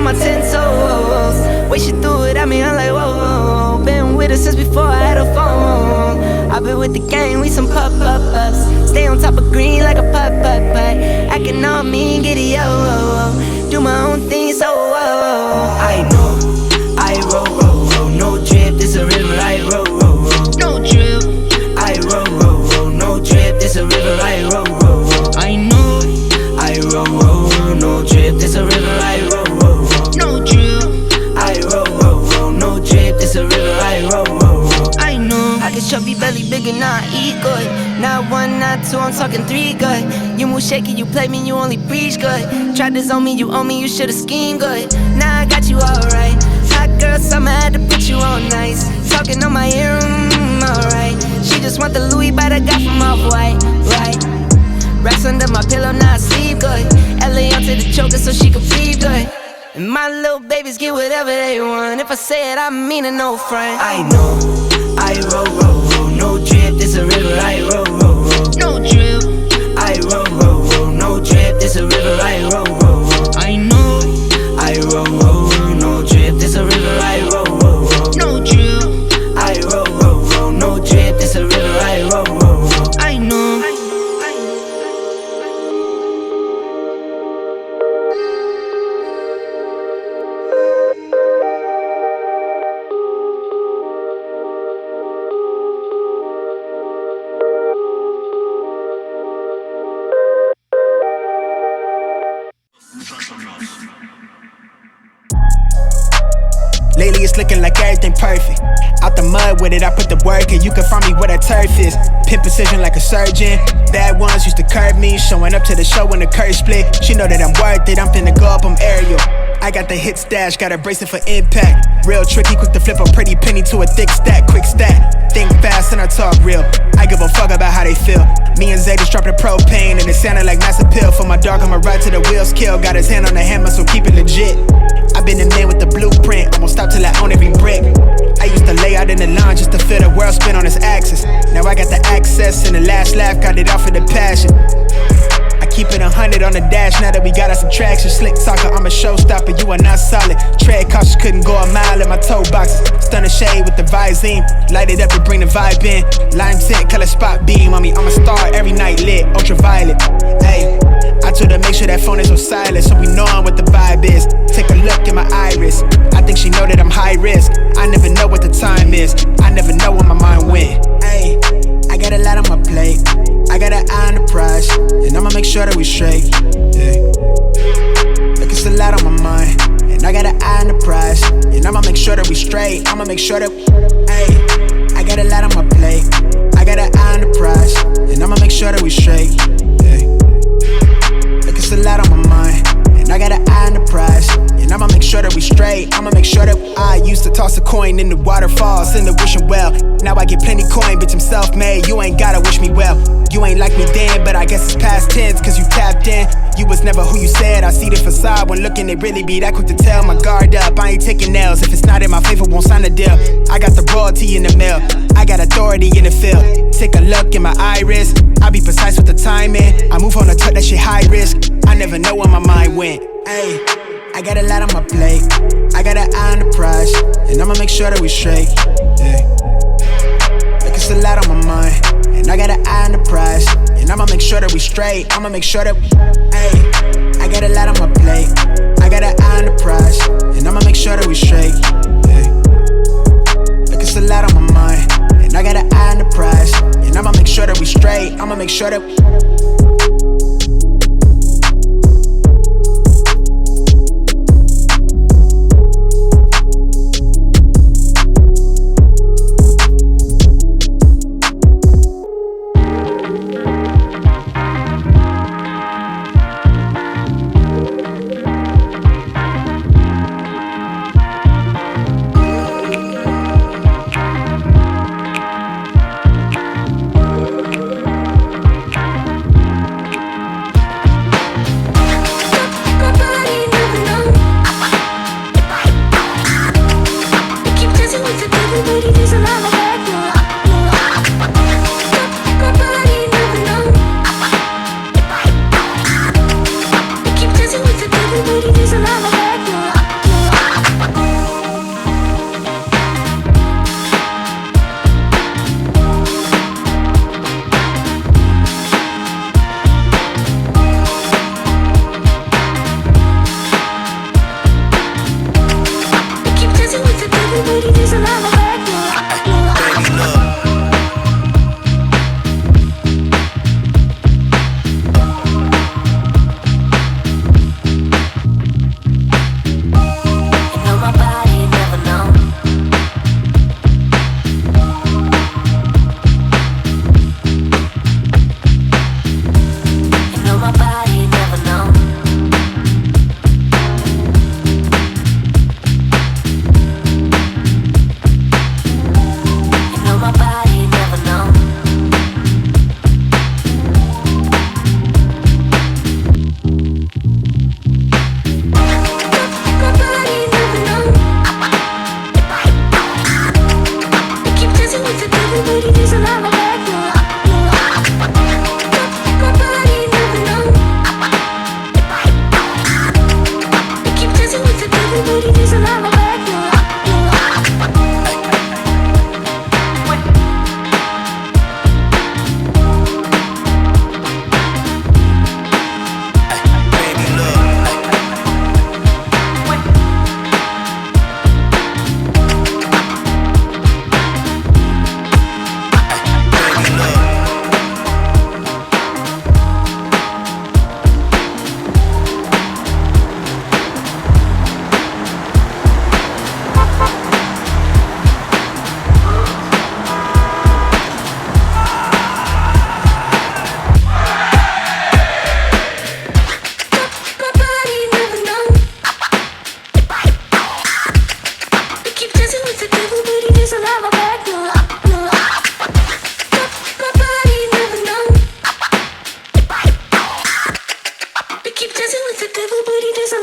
on my 10 toes. Way she threw it at me, I'm like, whoa, whoa. Been with her since before I had a phone. I've been with the gang, we some pop-up-ups. Stay on top of green like a putt-putt-putt. Acting all mean, giddy, oh. Do my own thing, so I know, I roll, no drip, this a river, I roll, no drip. I roll, no drip, this a river, I roll, I know, I roll, no drip, this a river, I roll, no drip. I roll, no drip, this a river, I roll, I know. I can chubby belly bigger, now I eat good. Not one, not two, I'm talking three good. You move shaky, you play me, you only preach good. Tried this on me, you should've schemed good. Now I got you alright. Hot girl summer, had to put you on nice. Talking on my ear, alright. She just want the Louis bite I got from Off-White, right? Racks under my pillow, now I sleep good. LA onto the choker so she can breathe good. And my little babies get whatever they want. If I say it, I mean it, no front. I know, I roll, no drip, this a river, I roll, no drip. I roll, no drip, this a river, I roll, I know. I roll, no drip, this a river, I roll, no drip. I roll, no drip, this a river, I roll, I know. Lately it's looking like everything perfect. Out the mud with it, I put the work in. You can find me where that turf is. Pin precision like a surgeon. Bad ones used to curb me. Showing up to the show when the curve split. She know that I'm worth it, I'm finna go up, I'm aerial. I got the hit stash, got a bracelet for impact. Real tricky, quick to flip a pretty penny to a thick stack. Quick stat, think fast and I talk real. I give a fuck about how they feel. Me and Zay just dropped the propane and it sounded like mass appeal. For my dog, I'ma ride till the wheels kill. Got his hand on the hammer, so keep it legit. I been the man with the blueprint, I won't stop till I own every brick. I used to lay out in the lawn just to feel the world spin on its axis. Now I got the access and the last laugh, got it off of the passion. I keep it 100 on the dash now that we got our subtraction. Slick talker, I'm a showstopper, you are not solid. Tread cautious, couldn't go a mile in my toe boxes. Stun the shade with the Visine, light it up to bring the vibe in. Lime tint, color spot beam on me, I'm a star every night lit, ultraviolet. Hey, I told her make sure that phone is on silent so we know what the vibe is. Take a look in my iris, I think she know that I'm high risk. I never know what the time is, I never know where my mind went. Hey, I got a lot on my plate, I got an eye on the prize, and I'ma make sure that we straight. Yeah. Look, it's a lot on my mind, and I got an eye on the prize, and I'ma make sure that we straight. I'ma make sure that, hey, I got a lot on my plate, I got an eye on the prize, and I'ma make sure that we straight. Yeah. Look, it's a lot on my mind, and I got an eye on the prize, and I'ma make sure that we straight. I'ma make sure that I used to toss a coin in the waterfalls, in the wishing well. Now I get plenty coin, bitch, I'm self-made. You ain't gotta wish me well. You ain't like me then, but I guess it's past tense, cause you tapped in. You was never who you said. I see the facade when looking, they really be that quick to tell. My guard up, I ain't taking nails. If it's not in my favor, won't sign the deal. I got the royalty in the mail, I got authority in the field. Take a look in my iris, I be precise with the timing. I move on the tuck, that shit high risk. I never know where my mind went. Ay, I got a lot on my plate, I got an eye on the prize, and I'ma make sure that we straight. Yeah. Like it's a lot on my mind, and I got an eye on the prize, and I'ma make sure that we straight. I'ma make sure that, ay, I got a lot on my plate, I got an eye on the prize, and I'ma make sure that we straight. Yeah. Like it's a lot on my mind, and I got an eye on the prize, and I'ma make sure that we straight. I'ma make sure that.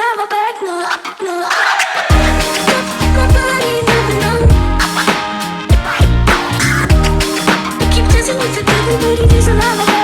have my back, no, no. My body moving on. I keep dancing with the devil, but he doesn't have my back.